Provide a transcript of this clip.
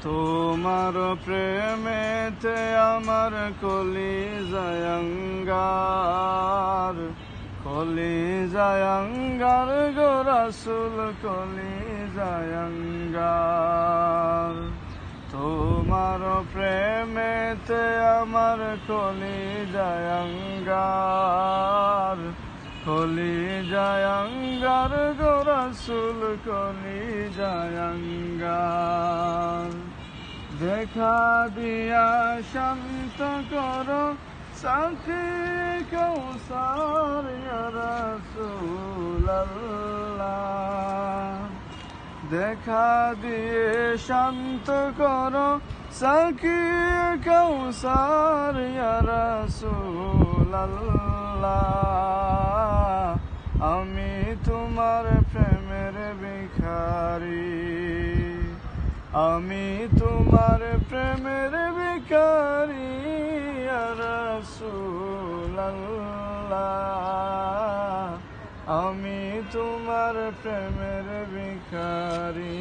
তোমার প্রেমেতে আমার কলিজায় আঙ্গার, কলিজায় আঙ্গার গো রাসূল, কলিজায় আঙ্গার। তোমার প্রেমেতে আমার কলিজায় আঙ্গার, কলিজায় আঙ্গার গো রাসূল, কলিজায় আঙ্গার। দেখা দিয়া শান্ত করো সাথী কৌসার ইয়া রাসূলাল্লাহ। দেখা দিয়ে শান্ত করো সাকি কৌসার ইয়া রাসূলাল্লাহ। আমি তোমার প্রেমের ভিখারি, আমি তোমার প্রেমের ভিখারি ইয়া রাসূলাল্লাহ। আমি তোমার প্রেমের ভিখারি।